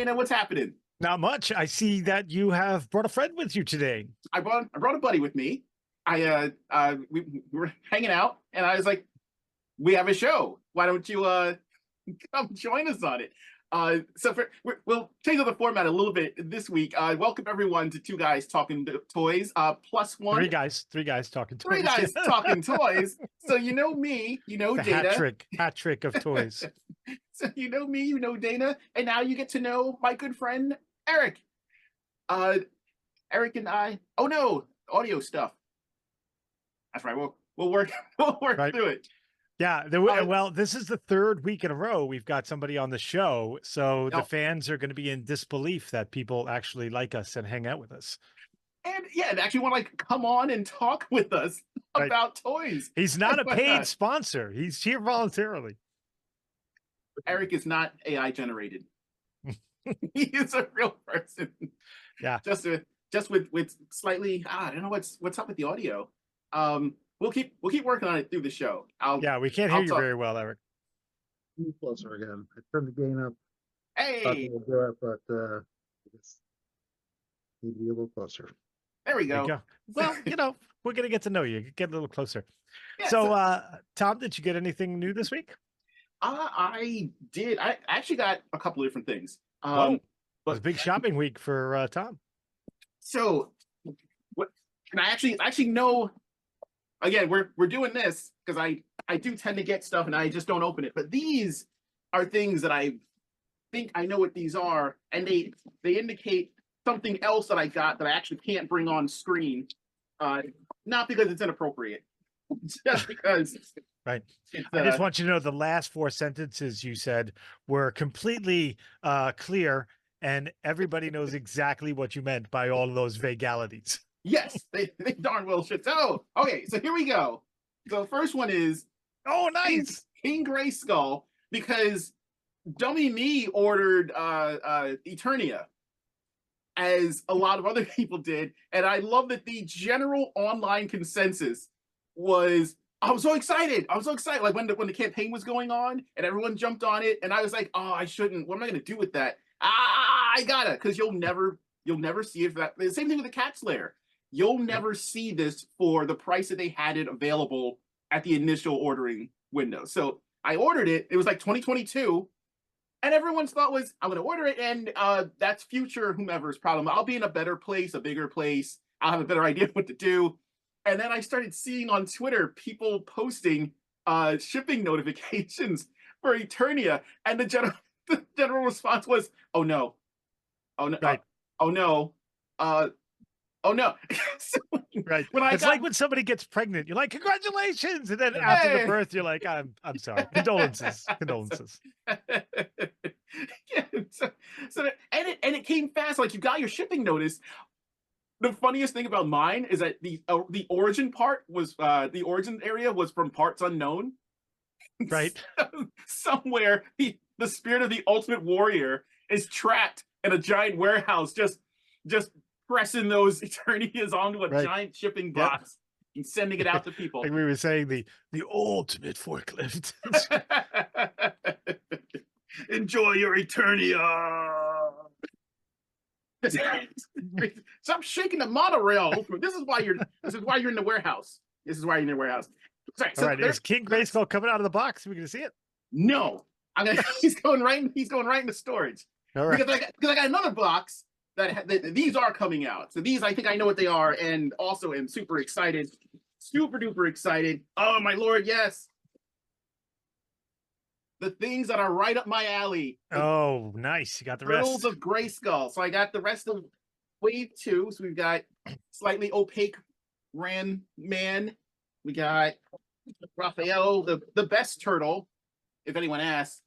Dana, what's happening? Not much. I see that you have brought a friend with you today. I brought a buddy with me. We were hanging out, and I was like, "We have a show. Why don't you come join us on it?" We'll change up the format a little bit this week. Welcome everyone to Two Guys Talking Toys. Plus one. Three guys talking toys. Three guys talking toys. So you know me, you know the Dana. Hat trick of toys. So you know me, you know Dana, and now you get to know my good friend Eric. Eric and I. Oh no, audio stuff. That's right. We'll work Right. through it. Yeah. Well, this is the third week in a row we've got somebody on the show, so the fans are going to be in disbelief that people actually like us and hang out with us. And yeah, they actually want to like come on and talk with us about toys. He's not a paid sponsor. He's here voluntarily. Eric is not AI generated. He is a real person. Yeah. Just with slightly I don't know what's up with the audio. We'll keep working on it through the show. We can't hear you very well, Eric. Closer again. I turned the gain up. Hey, we'll do it, but I guess need to be a little closer. There we go. Well, we're gonna get to know you. Get a little closer. Yeah, Tom, did you get anything new this week? I did. I actually got a couple of different things. But it was a big shopping week for Tom. So, what? And I actually know. Again, we're doing this because I do tend to get stuff and I just don't open it. But these are things that I think I know what these are, and they indicate something else that I got that I actually can't bring on screen. Not because it's inappropriate, just because. Right. I just want you to know the last four sentences you said were completely clear, and everybody knows exactly what you meant by all of those vagalities. Yes, they darn well should. So, okay, so here we go. So the first one is nice King Grayskull, because dummy me ordered Eternia, as a lot of other people did, and I love that the general online consensus was, I'm so excited. Like when the campaign was going on and everyone jumped on it, and I was like, oh, I shouldn't. What am I gonna do with that? I gotta, because you'll never see it for that. The same thing with the Cat Slayer. You'll never see this for the price that they had it available at the initial ordering window. So I ordered it. It was like 2022. And everyone's thought was, I'm going to order it, and that's future whomever's problem. I'll be in a better place, a bigger place. I'll have a better idea of what to do. And then I started seeing on Twitter people posting shipping notifications for Eternia. And the general response was, oh no. Oh no. Right. Oh no. Oh no. So, right. It's like when somebody gets pregnant, you're like, congratulations. And then after the birth, you're like, I'm sorry. Condolences. Yeah, and it came fast. Like, you got your shipping notice. The funniest thing about mine is that the origin part was the origin area was from parts unknown. Right. Somewhere the spirit of the Ultimate Warrior is trapped in a giant warehouse, just pressing those Eternias onto a giant shipping box and sending it out to people. Like we were saying, the ultimate forklift. Enjoy your Eternia. Stop shaking the monorail. This is why you're in the warehouse. Sorry, all right, is King Grayskull coming out of the box? Are we gonna see it? No. He's going right into storage. All right. Because I got another box that these are coming out. So these, I think I know what they are, and also am super excited. Super duper excited. Oh my lord, yes. The things that are right up my alley. Oh, nice. You got the Turtles rest. of Grayskull. So I got the rest of Wave 2. So we've got slightly opaque Ran Man. We got Raphael, the best turtle, if anyone asks.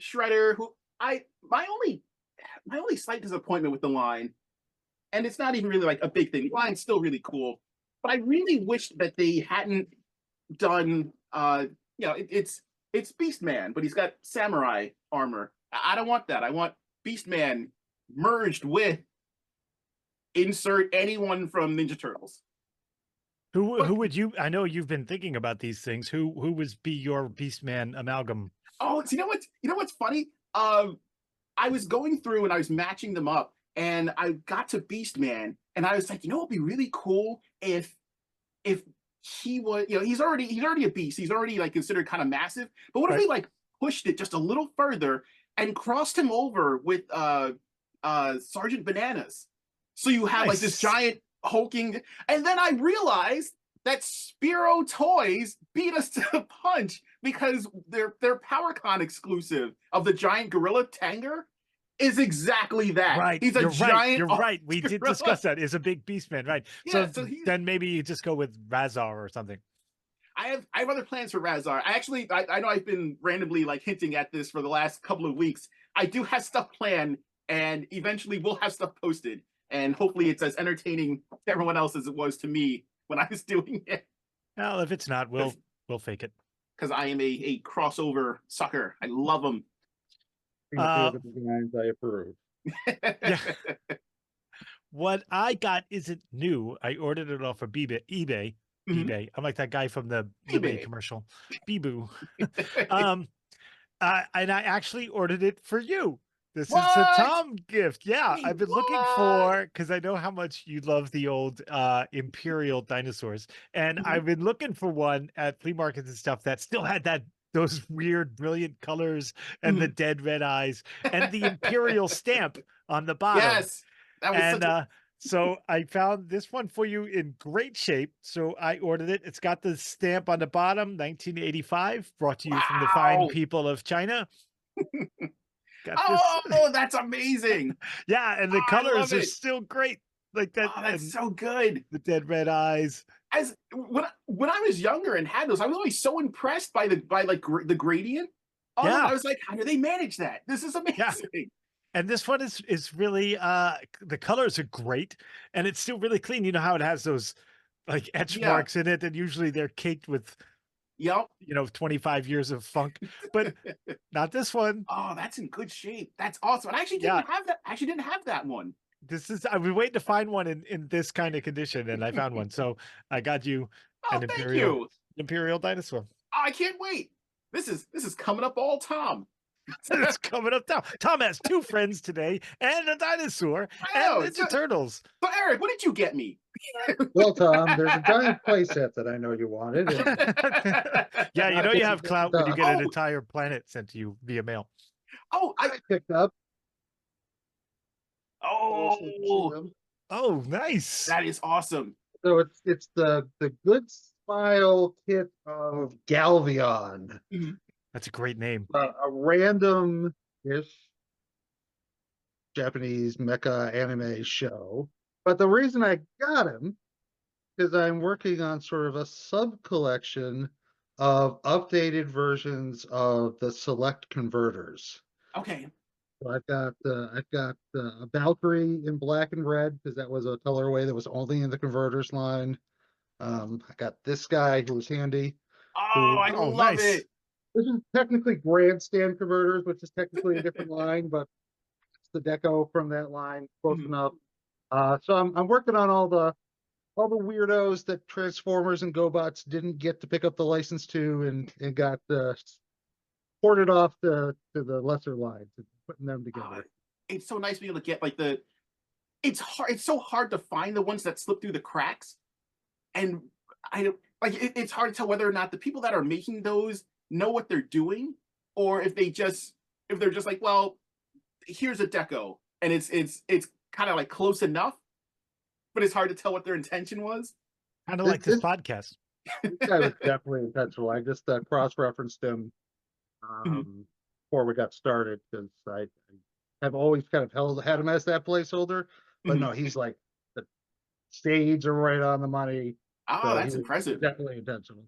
Shredder, who my only slight disappointment with the line, and it's not even really like a big thing. The line's still really cool, but I really wish that they hadn't done. It's Beastman, but he's got samurai armor. I don't want that. I want Beastman merged with insert anyone from Ninja Turtles. Who would you? I know you've been thinking about these things. Who would be your Beastman amalgam? Oh, you know what's funny? I was going through and I was matching them up, and I got to Beast Man, and I was like, you know, it'd be really cool if he was, you know, he's already a beast. He's already like considered kind of massive. But what if Right. we like pushed it just a little further and crossed him over with Sergeant Bananas? So you have like this Nice. giant hulking, and then I realized that Spiro Toys beat us to the punch because their PowerCon exclusive of the giant gorilla Tanger is exactly that. Right. He's a You're right. giant You're right. We did gorilla. discuss that. Is a big beast man, right? Yeah, So so he's then maybe you just go with Razar or something. I have other plans for Razar. I know I've been randomly like hinting at this for the last couple of weeks. I do have stuff planned, and eventually we'll have stuff posted, and hopefully it's as entertaining to everyone else as it was to me when I was doing it. Well, if it's not, we'll fake it. Because I am a crossover sucker. I love them. The designs I approve. Yeah. What I got isn't new. I ordered it off of eBay. Mhm. eBay. I'm like that guy from the eBay. eBay commercial. Beeboo. And I actually ordered it for you. This is a What? Tom gift. Yeah, Wait, I've been looking what? for, because I know how much you love the old Imperial dinosaurs, and Mhm. I've been looking for one at flea markets and stuff that still had those weird, brilliant colors and the dead red eyes and the Imperial stamp on the bottom. Yes, that was And such a so I found this one for you in great shape. So I ordered it. It's got the stamp on the bottom, 1985, brought to you from the fine wow. people of China. Got this. Oh, that's amazing. Yeah, and the I colors love are it. still great. Like that, Oh, that's and so good. the dead red eyes. As when I was younger and had those, I was always so impressed by the gradient on them. Yeah. I was like, how do they manage that? This is amazing. Yeah. And this one is really the colors are great, and it's still really clean. You know how it has those like etch Yeah. marks in it, and usually they're caked with Yep. 25 years of funk, but not this one. Oh, that's in good shape. That's awesome. And I actually Yeah. didn't have that. I actually didn't have that one. I've been waiting to find one in this kind of condition, and I found one. So I got you Oh, an thank you. Imperial dinosaur. Oh, I can't wait. This is coming up all Tom. It's coming up now. Tom has 2 friends today, and a dinosaur, Wow, and Ninja Turtles. So Eric, what did you get me? Well, Tom, there's a giant playset that I know you wanted. Yeah, you know you have clout when you get an Oh. entire planet sent to you via mail. Oh, I picked up. oh, Oh, nice. that is awesome. So it's the good style kit of Galvion, That's a great name. a random-ish Japanese mecha anime show. But the reason I got him is I'm working on sort of a sub collection of updated versions of the select converters. Okay. So I've got a Valkyrie in black and red because that was a colorway that was only in the converters line. I got this guy who was handy. Oh, I Oh, love nice. it. This is technically grandstand converters, which is technically a different line, but it's the deco from that line, close Mhm. enough. So I'm working on all the weirdos that Transformers and GoBots didn't get to pick up the license to, and got ported off to the lesser lines and putting them together. It's so nice being able to get like it's hard. It's so hard to find the ones that slip through the cracks, and it's hard to tell whether or not the people that are making those know what they're doing, or if they're just like, well, here's a deco, and it's kind of like close enough, but it's hard to tell what their intention was. Kind of like this podcast. This guy was definitely intentional. I just cross-referenced him before we got started because I have always kind of had him as that placeholder, but no, he's like the shades are right on the money. Oh, So that's he was impressive. Definitely intentional.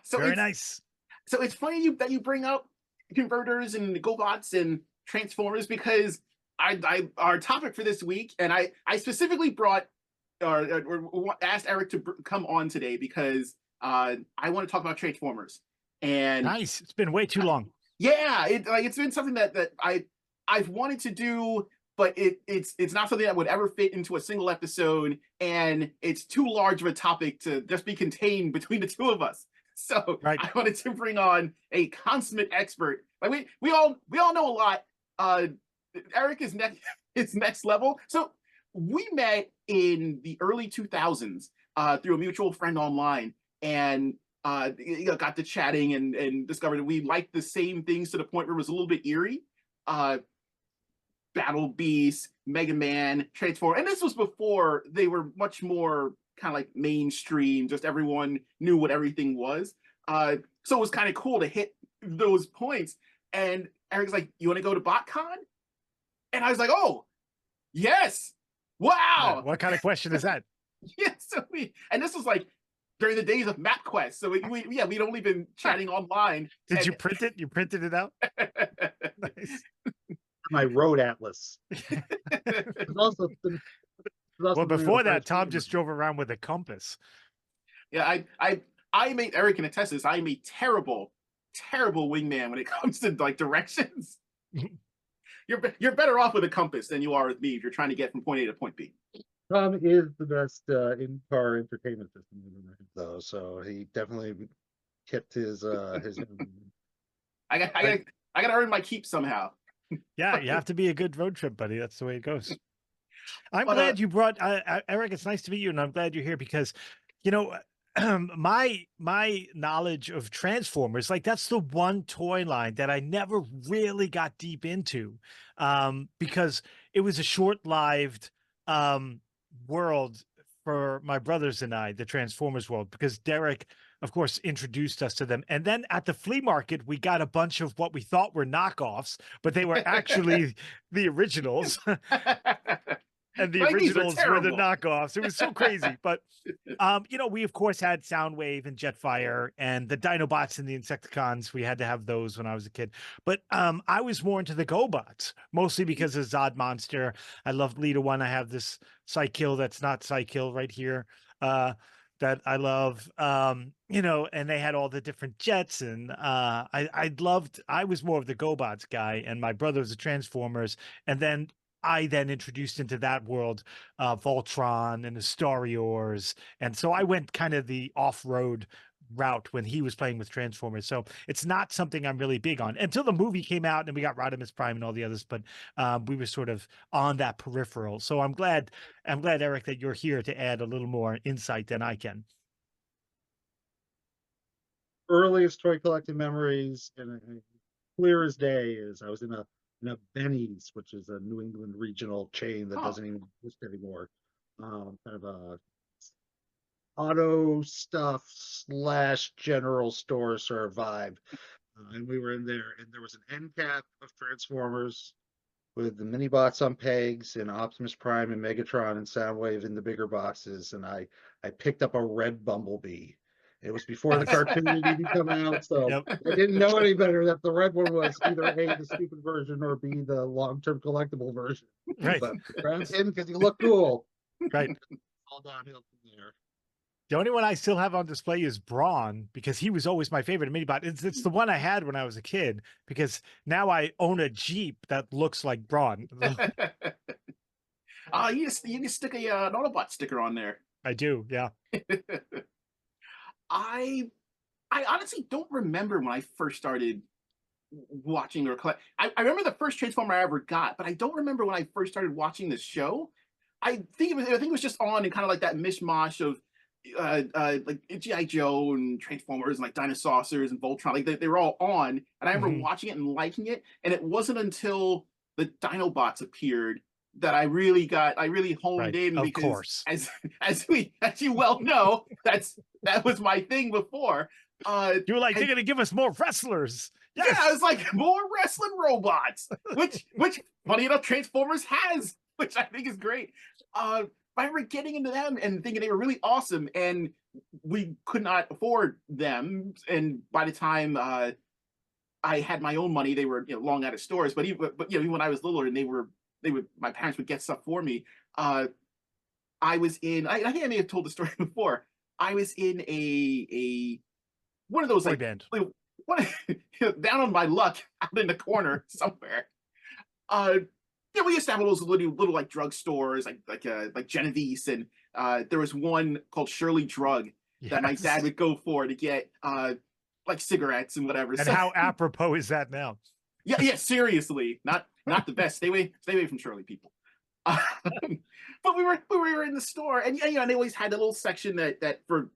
So Very nice. So it's funny that you bring up converters and GoBots and Transformers because our topic for this week, and I specifically brought or asked Eric to come on today because I want to talk about Transformers. And Nice. It's been way too long. yeah, it's been something that I've wanted to do, but it's not something that would ever fit into a single episode, and it's too large of a topic to just be contained between the two of us. So Right. I wanted to bring on a consummate expert Like we all know a lot. Eric is next is next level. So we met in the early 2000s through a mutual friend online, and got to chatting and discovered that we liked the same things to the point where it was a little bit eerie. Battle Beast, Mega Man, Transform, and this was before they were much more kind of like mainstream. Just everyone knew what everything was. So it was kind of cool to hit those points. And Eric's like, "You want to go to BotCon?" And I was like, "Oh, yes! Wow!" What kind of question is that? Yeah. So and this was like during the days of MapQuest. So we'd only been chatting online. Did you print it? You printed it out? Nice. My road atlas. Also, well, before that, Tom just drove around with a compass. Yeah, I made Eric can attest this. I am a terrible wingman when it comes to like directions. You're better off with a compass than you are with me if you're trying to get from point A to point B. Tom is the best in-car entertainment system though, so he definitely kept his I got to earn my keep somehow. Yeah, you have to be a good road trip buddy. That's the way it goes. I'm glad you brought Eric. It's nice to meet you, and I'm glad you're here because, you know, my knowledge of Transformers, like that's the one toy line that I never really got deep into, because it was a short-lived world for my brothers and I, the Transformers world, because Derek, of course, introduced us to them. And then at the flea market, we got a bunch of what we thought were knockoffs, but they were actually the originals. And the originals were the knockoffs. It was so crazy. But, you know, we, of course, had Soundwave and Jetfire and the Dinobots and the Insecticons. We had to have those when I was a kid. But I was more into the GoBots, mostly because of Zod Monster. I loved Leader One. I have this Psykill that's not Psykill right here that I love. You know, and they had all the different jets. And I was more of the GoBots guy. And my brother was the Transformers. And then I then introduced into that world Voltron and the Stariors. And so I went kind of the off-road route when he was playing with Transformers. So it's not something I'm really big on until the movie came out and we got Rodimus Prime and all the others. But we were sort of on that peripheral. So I'm glad, Eric, that you're here to add a little more insight than I can. Earliest toy collecting memories, and clear as day, is I was in a Benny's, which is a New England regional chain that doesn't even exist anymore. Kind of a auto stuff / general store sort of vibe. And we were in there, and there was an end cap of Transformers with the mini bots on pegs and Optimus Prime and Megatron and Soundwave in the bigger boxes. And I picked up a red Bumblebee. It was before the cartoon had even come out, so I didn't know any better that the red one was either A, the stupid version, or B, the long-term collectible version. Right. But grabbed him because he looked cool. Right. All downhill from there. The only one I still have on display is Brawn, because he was always my favorite minibot. It's the one I had when I was a kid, because now I own a Jeep that looks like Brawn. You can stick an Autobot sticker on there. I do, yeah. I honestly don't remember when I first started watching or collect. I remember the first Transformer I ever got, but I don't remember when I first started watching the show. I think it was just on and kind of like that mishmash of like G.I. Joe and Transformers and like Dinosaurs and Voltron. Like they were all on, and I remember watching it and liking it. And it wasn't until the Dinobots appeared that I really honed in, because of course, as you well know, that was my thing before. You were like, they're gonna give us more wrestlers. Yes! Yeah, I was like, more wrestling robots, which funny enough, Transformers has, which I think is great. I remember getting into them and thinking they were really awesome, and we could not afford them. And by the time I had my own money, they were long out of stores. But even when I was littler, and my parents would get stuff for me. I was in. I think I may have told the story before. I was in a one of those boy band. Down on my luck, out in the corner somewhere. We used to have those little like drugstores, like Genovese, and there was one called Shirley Drug that my dad would go for to get like cigarettes and whatever. And how apropos is that now? Yeah, seriously, not the best. Stay away from Shirley, people. Um, but we were in the store, and yeah, they always had a little section that for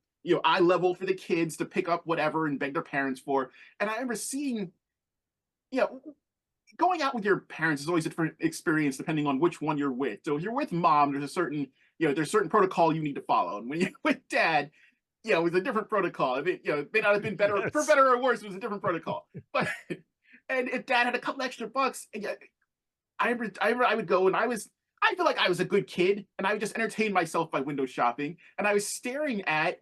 eye level for the kids to pick up whatever and beg their parents for. And I remember seeing, you know, going out with your parents is always a different experience depending on which one you're with. So if you're with mom, there's certain protocol you need to follow, and when you're with dad, it was a different protocol. I mean, it may not have been better for better or worse. It was a different protocol, but. And if dad had a couple extra bucks, and I remember I would go, and I feel like I was a good kid, and I would just entertain myself by window shopping. And I was staring at,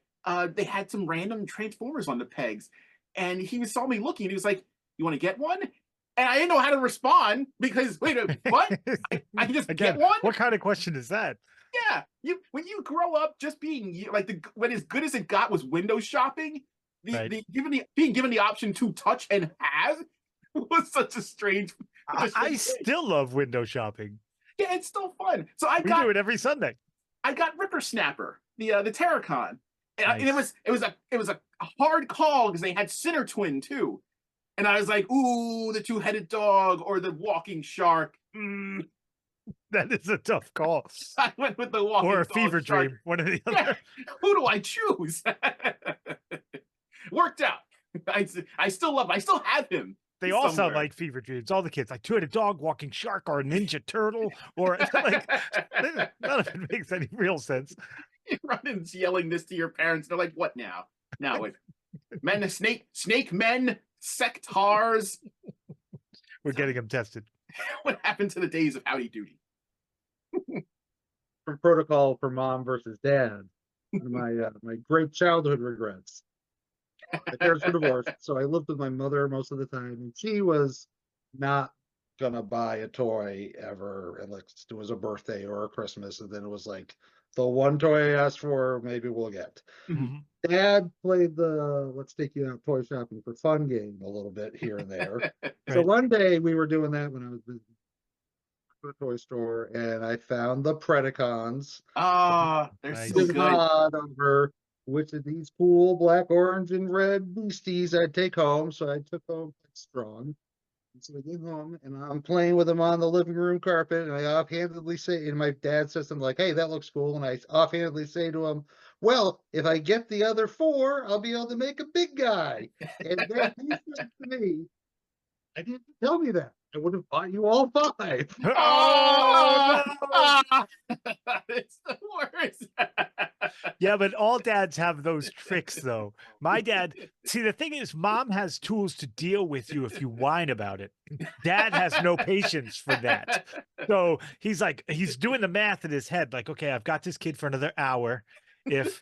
they had some random Transformers on the pegs, and he saw me looking, and he was like, "You want to get one?" And I didn't know how to respond because wait a minute, what? I can just Again, get one? what kind of question is that? Yeah, when you grow up, just being like when as good as it got was window shopping, Right. being given the option to touch and have was such a strange. I still love window shopping. Yeah, it's still fun. So We do it every Sunday. I got Ripper Snapper, the Terracon, and Nice. it was a hard call because they had Sinner Twin too, and I was like, ooh, the two-headed dog or the walking shark. That is a tough call. I went with the walking Or a dog fever shark. dream, one or the Yeah, other. who do I choose? Worked out. I still have him. They all sound somewhere. like fever dreams. All the kids, like two-headed dog, walking shark, or a ninja turtle, or like none of it makes any real sense. You run and yelling this to your parents. They're like, "What now? Now what? Men, snake men, sectars." We're getting them tested. What happened to the days of Howdy Doody? For protocol for mom versus dad. My great childhood regrets. My parents were divorced, so I lived with my mother most of the time, and she was not gonna buy a toy ever unless it was a birthday or a Christmas, and then it was like the one toy I asked for, maybe we'll get. Mhm. Dad played the let's take you out toy shopping for fun game a little bit here and there. So Right. one day we were doing that when I was visiting a toy store, and I found the Predacons. They're Nice. so Did good. nod over which of these cool black, orange, and red beasties I'd take home. So I took home Strong. And so I get home and I'm playing with them on the living room carpet, and I offhandedly say, and my dad says something like, "Hey, that looks cool." And I offhandedly say to him, "Well, if I get the other four, I'll be able to make a big guy." And then he said to me, "I didn't tell me that. I would have bought you all five." Oh, no! It's the worst. Yeah, but all dads have those tricks, though. My dad, see, the thing is, mom has tools to deal with you if you whine about it. Dad has no patience for that. So he's like, he's doing the math in his head, like, okay, I've got this kid for another hour. If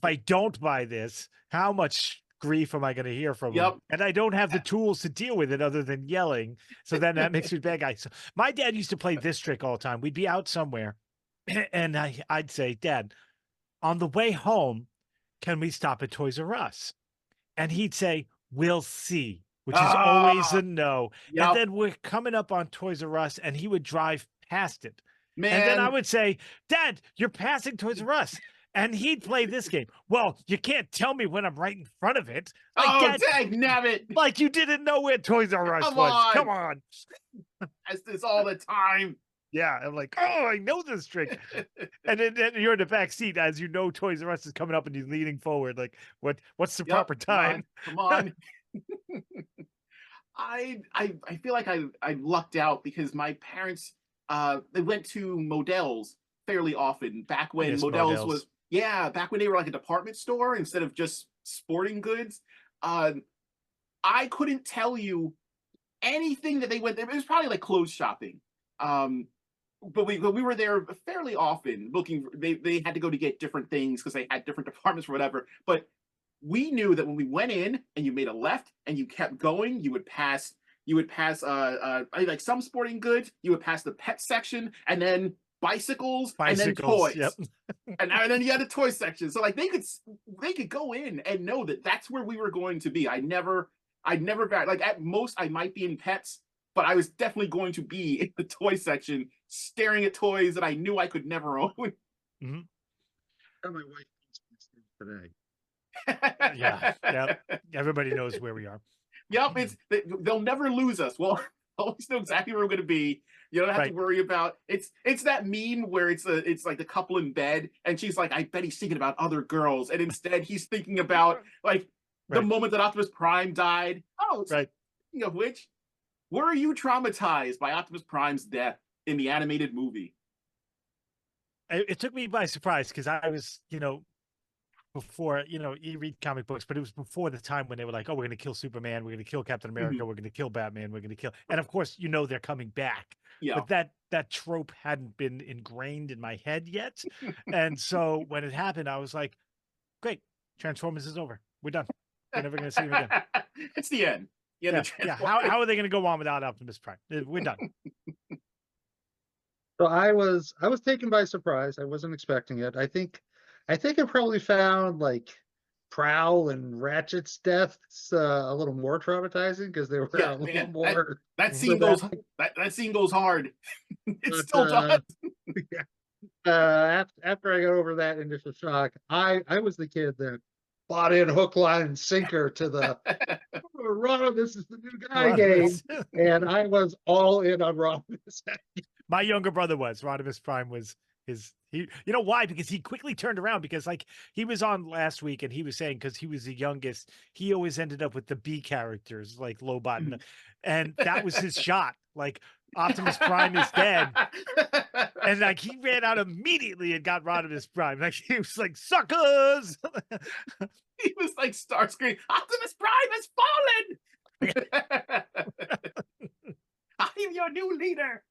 I don't buy this, how much grief am I going to hear from him? Yep. And I don't have the tools to deal with it other than yelling. So then that makes me a bad guy. So my dad used to play this trick all the time. We'd be out somewhere, and I'd say, "Dad, on the way home, can we stop at Toys R Us?" And he'd say, "We'll see," which is always a no. Yep. And then we're coming up on Toys R Us, and he would drive past it. And then I Man. would say, "Dad, you're passing Toys R Us." And he'd play this game. "Well, you can't tell me when I'm right in front of it." Like, Oh, Dad, dang nabbit. like you didn't know where Toys R Us Come was. on. Come on. That's this all the time. Yeah, I'm like, oh, I know this trick. And then you're in the back seat as you know Toys R Us is coming up and he's leaning forward. Like, what's the Yep, proper time? Come on. I feel like I lucked out because my parents they went to Modell's fairly often back when Yes, Modell's Modell's. was back when they were like a department store instead of just sporting goods. I couldn't tell you anything that they went there. It was probably like clothes shopping. But we were there fairly often looking. They had to go to get different things because they had different departments or whatever. But we knew that when we went in and you made a left and you kept going, you would pass like some sporting goods, you would pass the pet section and then bicycles and then toys. Yep. and then you had a toy section. So like they could go in and know that that's where we were going to be. I'd never like at most I might be in pets, but I was definitely going to be in the toy section staring at toys that I knew I could never own. Mm-hmm. My wife today. Yeah. Everybody knows where we are. Yep, they'll never lose us. Well, always know exactly where I'm going to be. You don't have Right. to worry about it's that meme where it's like the couple in bed and she's like, I bet he's thinking about other girls, and instead he's thinking about like the Right. moment that Optimus Prime died. Oh, Right. speaking of which, were you traumatized by Optimus Prime's death in the animated movie? It took me by surprise because I was, before, you read comic books, but it was before the time when they were like, oh, we're going to kill Superman, we're going to kill Captain America, Mhm. we're going to kill Batman, we're going to kill, and of course, they're coming back. Yeah. But that trope hadn't been ingrained in my head yet, and so when it happened, I was like, great, Transformers is over, we're done, we're never going to see him again. It's the end. The end of Yeah. Transformers. How are they going to go on without Optimus Prime? We're done. So I was taken by surprise. I wasn't expecting it. I think I probably found like Prowl and Ratchet's deaths a little more traumatizing because they were Yeah, a little man, more that scene goes that scene goes hard. It but still does. after I got over that initial shock, I was the kid that bought in hook, line, and sinker to the Rodimus is the new guy game, and I was all in on Rodimus. My younger brother was. Rodimus Prime was you know why? Because he quickly turned around because like he was on last week and he was saying because he was the youngest, he always ended up with the B characters like Lobot and that was his shot. Like Optimus Prime is dead. And like he ran out immediately and got Rodimus Prime. Like he was like, suckers. He was like Starscream. Optimus Prime has fallen. I'm your new leader.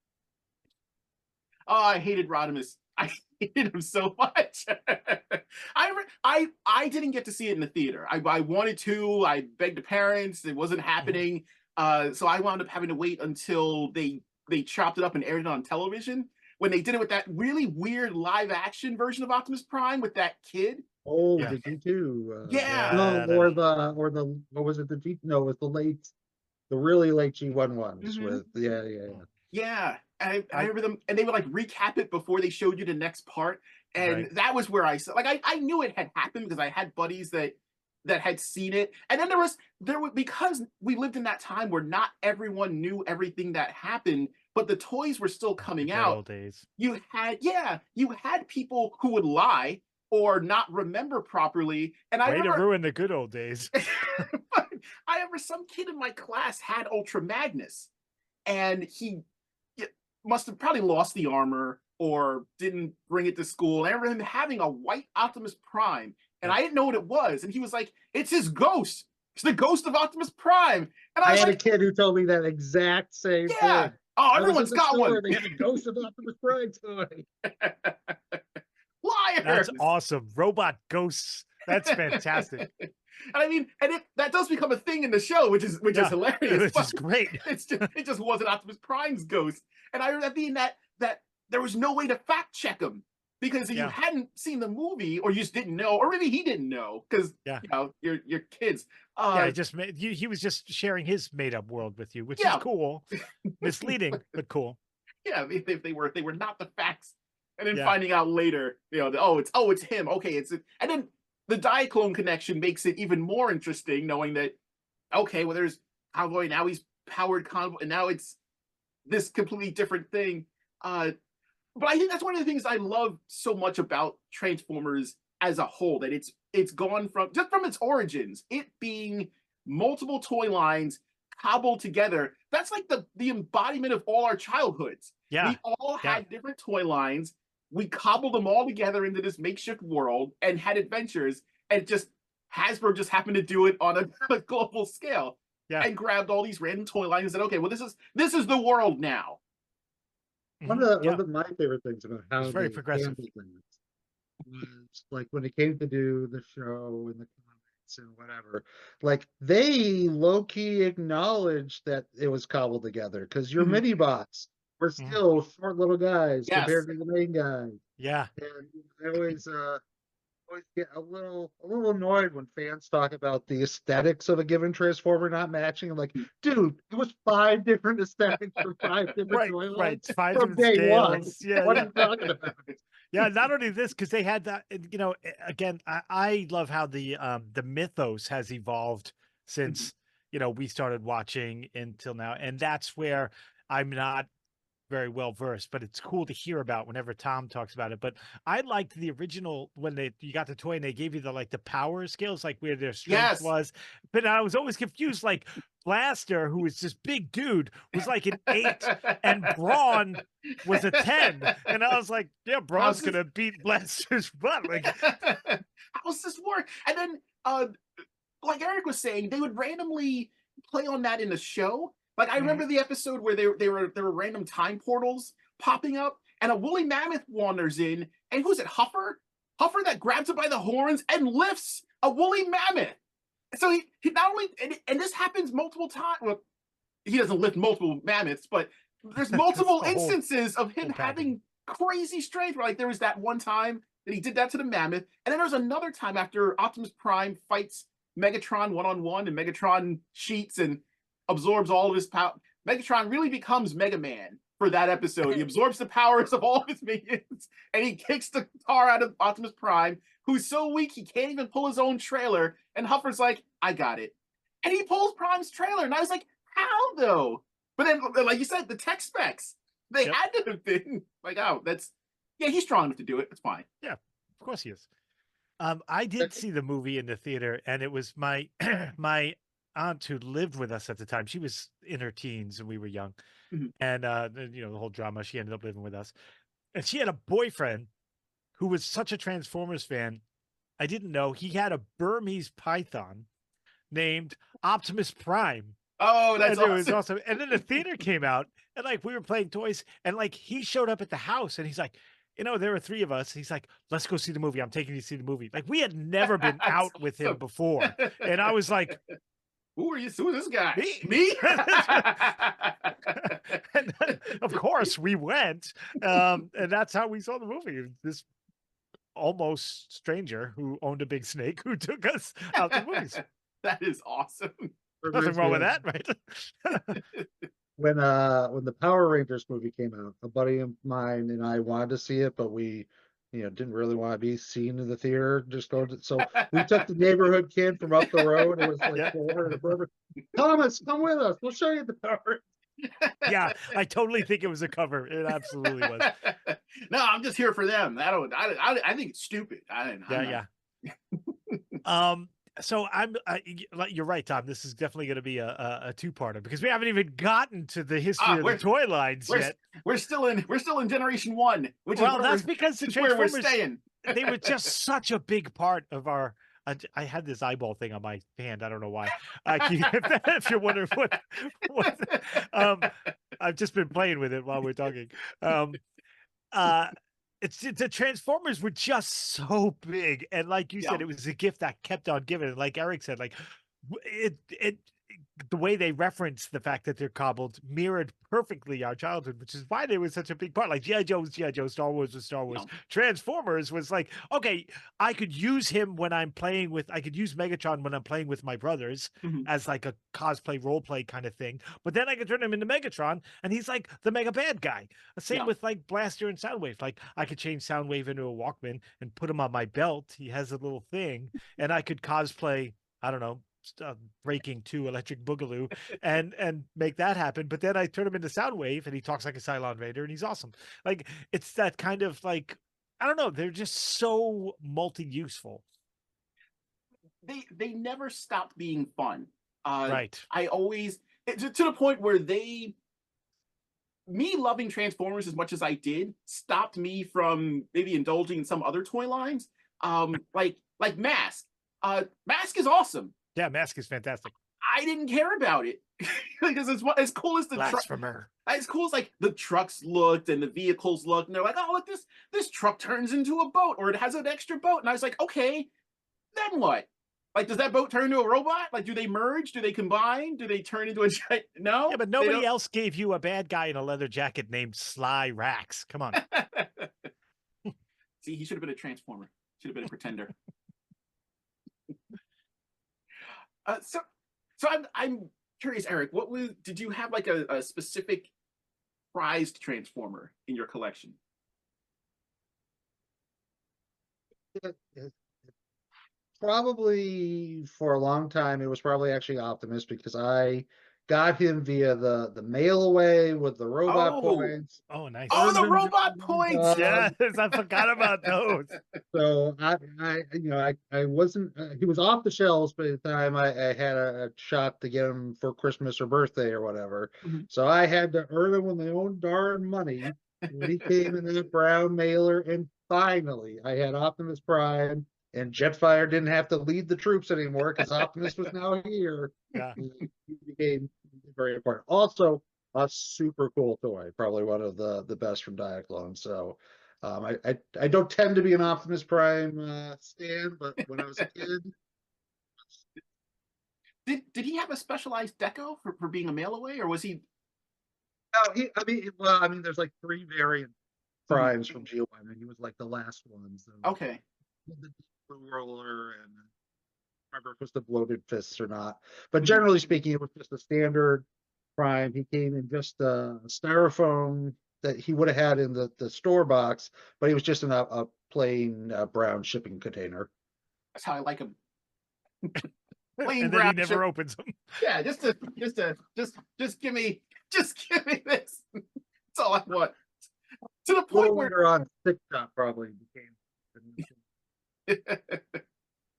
Oh, I hated Rodimus. I hated him so much. I didn't get to see it in the theater. I wanted to. I begged the parents. It wasn't happening. So I wound up having to wait until they chopped it up and aired it on television. When they did it with that really weird live action version of Optimus Prime with that kid. Oh, Yeah. the G2. Yeah. No, or the what was it? The G? No, it was the really late G1 ones with yeah. Yeah, and I remember them, and they would like recap it before they showed you the next part, and Right. that was where I saw. Like, I knew it had happened because I had buddies that had seen it, and then there was because we lived in that time where not everyone knew everything that happened, but the toys were still coming Good out. old days. You had people who would lie or not remember properly, and I Way to remember ruin the good old days. I remember some kid in my class had Ultra Magnus, and he must have probably lost the armor or didn't bring it to school. And I remember him having a white Optimus Prime, and I didn't know what it was. And he was like, "It's his ghost. It's the ghost of Optimus Prime." And I I was had a like, kid who told me that exact same "Yeah. thing. Oh, I was in everyone's the got store one." and they had a Ghost of Optimus Prime toy. Liars. That's awesome. Robot ghosts. That's fantastic. And I mean, that does become a thing in the show, which is hilarious. Which is great. It just wasn't Optimus Prime's ghost. And I remember being that there was no way to fact check him because if you hadn't seen the movie or you just didn't know, or maybe he didn't know because you're kids. He was just sharing his made up world with you, which is Yeah. cool. Misleading, but cool. Yeah, if they were not the facts, and then finding out later, it's him. Okay, and then the Diaclone connection makes it even more interesting, knowing that well, there's Cowboy, now he's powered convoy, and now it's this completely different thing. But I think that's one of the things I love so much about Transformers as a whole, that it's gone from its origins, it being multiple toy lines cobbled together. That's like the embodiment of all our childhoods. Yeah. We all had different toy lines. We cobbled them all together into this makeshift world and had adventures. And Hasbro just happened to do it on a global scale. Yeah. And grabbed all these random toy lines and said, okay, well, this is the world now. One of my favorite things about how very they progressive. handled things was like when it came to do the show and the comics and whatever, like they low-key acknowledged that it was cobbled together because your mini bots were still short little guys compared to the main guy. Yeah. And I always get a little annoyed when fans talk about the aesthetics of a given Transformer not matching. I'm like, dude, it was 5 different aesthetics for 5 different toy lines Right. 5 from different day one. scales. Yeah. What are you talking about? Yeah, not only this, because they had that, again, I love how the mythos has evolved since, we started watching until now. And that's where I'm not very well versed, but it's cool to hear about whenever Tom talks about it. But I liked the original when you got the toy and they gave you the power scales, like where their strength Yes. was. But I was always confused, like Blaster, who was this big dude, was like an 8, and Brawn was a 10. And I was like, yeah, Brawn's this... gonna beat Blaster's butt. Like, how does this work? And then like Eric was saying, they would randomly play on that in the show. Like I remember the episode where there were random time portals popping up, and a woolly mammoth wanders in, and who's it? Huffer? Huffer that grabs it by the horns and lifts a woolly mammoth. So he not only and this happens multiple times. Well, he doesn't lift multiple mammoths, but there's multiple instances of him having crazy strength. Like there was that one time that he did that to the mammoth, and then there's another time after Optimus Prime fights Megatron one-on-one, and Megatron cheats and absorbs all of his power. Megatron really becomes Mega Man for that episode. He absorbs the powers of all of his minions, and he kicks the tar out of Optimus Prime, who's so weak he can't even pull his own trailer. And Huffer's like, I got it. And he pulls Prime's trailer, and I was like, how though? But then, like you said, the tech specs, they had to have been like, oh, he's strong enough to do it. It's fine. Yeah, of course he is. I did see the movie in the theater, and it was my my aunt who lived with us at the time. She was in her teens and we were young. And the whole drama, she ended up living with us. And she had a boyfriend who was such a Transformers fan. I didn't know he had a Burmese python named Optimus Prime. Oh, that's awesome. It was awesome. And then the theater came out, and like we were playing toys, and like he showed up at the house, and he's like, there were 3 of us. He's like, let's go see the movie. I'm taking you to see the movie. Like we had never been out with him before. And I was like, who is this guy? Me? And then, of course we went. And that's how we saw the movie. This almost stranger who owned a big snake who took us out to movies. That is awesome. Nothing wrong with that, right? When the Power Rangers movie came out, a buddy of mine and I wanted to see it, but we didn't really want to be seen in the theater. So we took the neighborhood kid from up the road. It was like 400 forever. Thomas, come with us. We'll show you the Power Rangers. Yeah, I totally think it was a cover. It absolutely was. No, I'm just here for them. I think it's stupid. So you're right, Tom. This is definitely going to be a 2-parter because we haven't even gotten to the history of the toy lines yet. We're still in Generation 1, which that's because the Transformers, where we're staying. They were just such a big part of our. I had this eyeball thing on my hand. I don't know why. If you're wondering what I've just been playing with it while we're talking. It's the Transformers were just so big, and like you said, it was a gift that kept on giving. Like Eric said, like it the way they reference the fact that they're cobbled mirrored perfectly our childhood, which is why they were such a big part. Like G.I. Joe was G.I. Joe, Star Wars was Star Wars. Transformers was like, okay, I could use him when I'm playing with, I could use Megatron when I'm playing with my brothers as like a cosplay role play kind of thing. But then I could turn him into Megatron and he's like the mega bad guy. Same with like Blaster and Soundwave. Like I could change Soundwave into a Walkman and put him on my belt. He has a little thing, and I could cosplay, I don't know, Breaking 2 Electric Boogaloo and make that happen. But then I turn him into Soundwave and he talks like a Cylon Raider and he's awesome. Like it's that kind of like, I don't know, they're just so multi-useful. They never stopped being fun. Right. I always to the point where me loving Transformers as much as I did stopped me from maybe indulging in some other toy lines. Like Mask. Mask is awesome. Yeah, Mask is fantastic. I didn't care about it because as cool as the Blasphemer. As cool as like the trucks looked and the vehicles looked, and they're like, oh look, this truck turns into a boat or it has an extra boat, and I was like, okay, then what? Like, does that boat turn into a robot? Like, do they merge? Do they combine? Do they turn into a giant? No. Yeah, but nobody else gave you a bad guy in a leather jacket named Sly Rax. Come on. See, he should have been a Transformer. Should have been a Pretender. So I'm curious, Eric. Did you have like a specific prized Transformer in your collection? probably for a long time, it was probably actually Optimus because I got him via the mail away with the robot Oh, points. Oh, nice. oh, Earned the him robot points. dog. Yes, I forgot about those. So I wasn't. He was off the shelves by the time I had a shot to get him for Christmas or birthday or whatever. Mhm. So I had to earn him with my own darn money when he came in that brown mailer. And finally, I had Optimus Prime, and Jetfire didn't have to lead the troops anymore because Optimus was now here. Yeah. He became very important. Also, a super cool toy, probably one of the best from Diaclone. So. I don't tend to be an Optimus Prime stan, but when I was a kid, Did he have a specialized deco for being a mail away, or was he? no, I mean, there's like 3 variant Mhm. primes from GOI. I mean, he was like the last ones. Okay. The blue roller, and I don't remember if it was the bloated fists or not. But Mhm. generally speaking, it was just a standard prime. He came in just a styrofoam that he would have had in the store box, but he was just in a plain brown shipping container. That's how I like him. Plain And then he brown never shit. opens them. Yeah, just give me this. That's all I want. To the A little point where later on, TikTok probably became.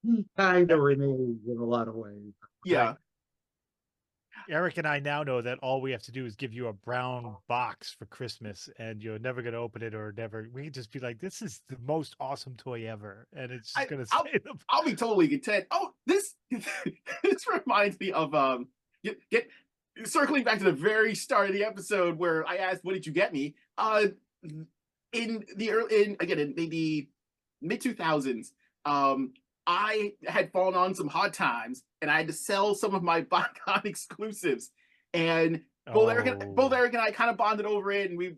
He kind Yeah. of remains in a lot of ways. yeah. Eric and I now know that all we have to do is give you a brown box for Christmas, and you're never going to open it, or never. We can just be like, "This is the most awesome toy ever," and it's just going to I'll stay. The I'll be totally content. Oh, this this reminds me of get circling back to the very start of the episode where I asked, "What did you get me?" In the early in again in maybe mid 2000s, I had fallen on some hard times and I had to sell some of my BotCon exclusives. And both oh, Eric and I kind of bonded over it, and we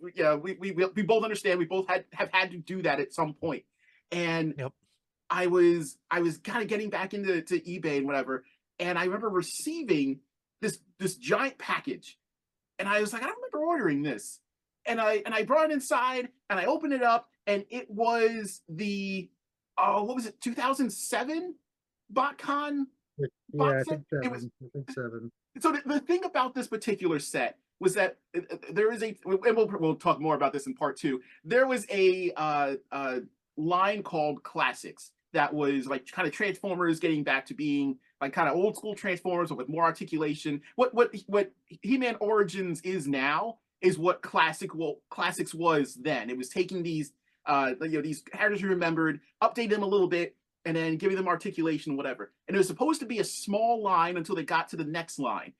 both understand we both have had to do that at some point. And yep. I was kind of getting back into eBay and whatever, and I remember receiving this giant package, and I was like, I don't remember ordering this, and I brought it inside and I opened it up, and it was the what was it, 2007 BotCon Yeah, I box set. think It was 7. I think 7. so the thing about this particular set was that there is a, and we'll talk more about this in part 2. There was a line called Classics that was like kind of Transformers getting back to being like kind of old school Transformers with more articulation. What He-Man Origins is now is what Classics was then. It was taking these these characters you remembered, update them a little bit, and then giving them articulation, whatever. And it was supposed to be a small line until they got to the next line,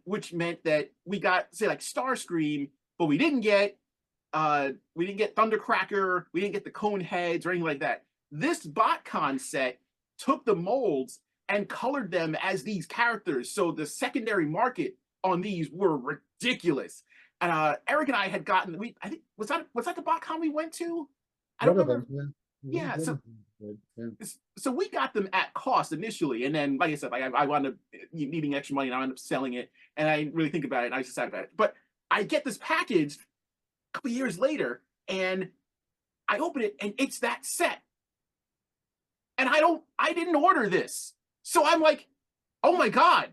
which meant that we got, say, like Starscream, but we didn't get Thundercracker, we didn't get the Cone Heads or anything like that. This BotCon set took the molds and colored them as these characters, so the secondary market on these were ridiculous. And Eric and I had gotten, I think was that the BotCon we went to? I don't One of remember. them, yeah. Yeah, One of them did, yeah. so we got them at cost initially, and then, like I said, like I wound up needing extra money, and I wound up selling it. And I didn't really think about it, and I just sad about it. But I get this package a couple years later, and I open it, and it's that set, and I didn't order this, so I'm like, oh my god,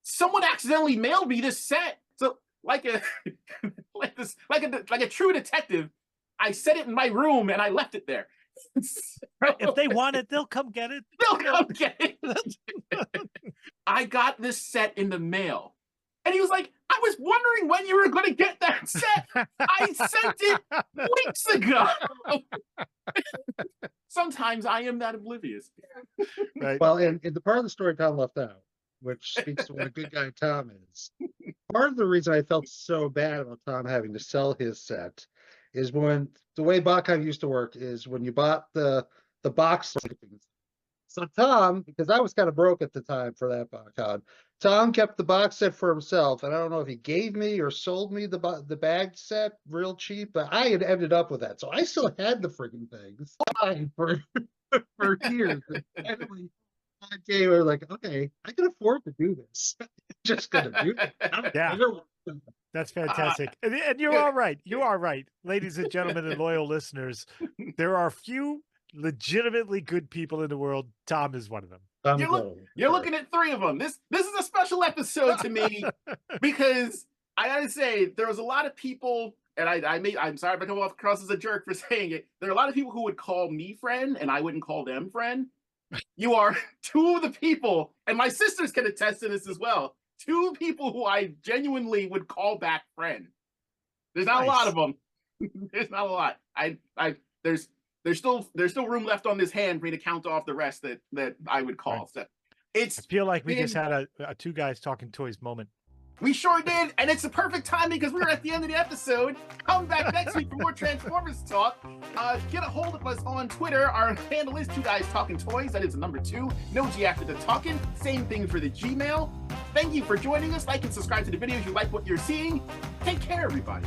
someone accidentally mailed me this set. So like a like a true detective, I set it in my room and I left it there. Right. If they want it, they'll come get it. They'll come get it. I got this set in the mail. And he was like, I was wondering when you were going to get that set. I sent it weeks ago. Sometimes I am that oblivious. Right. Well, and the part of the story Tom left out, which speaks to what a good guy Tom is. Part of the reason I felt so bad about Tom having to sell his set is when the way BotCon used to work is when you bought the box. So Tom, because I was kind of broke at the time for that BotCon, Tom kept the box set for himself, and I don't know if he gave me or sold me the bag set real cheap, but I had ended up with that, so I still had the freaking things for for years. And finally, one day we were like, okay, I can afford to do this. Just gonna do it. Yeah. That's fantastic. And you're all right. You are right. Ladies and gentlemen and loyal listeners, there are few legitimately good people in the world. Tom is one of them. You're looking at 3 of them. This is a special episode to me because I gotta say there was a lot of people, and I'm sorry if I come off across as a jerk for saying it. There are a lot of people who would call me friend, and I wouldn't call them friend. You are 2 of the people, and my sisters can attest to this as well. 2 people who I genuinely would call back friend. There's not a lot of them. There's not a lot. There's still room left on this hand for me to count off the rest that I would call. Right. So I feel like we just had a 2 guys talking toys moment. we sure did, and it's a perfect timing because we're at the end of the episode. Come back next week for more Transformers talk. Get a hold of us on Twitter. Our handle is 2 Guys Talking Toys. That is the number 2. No G after the talking. Same thing for the Gmail. Thank you for joining us. Like and subscribe to the video if you like what you're seeing. Take care, everybody.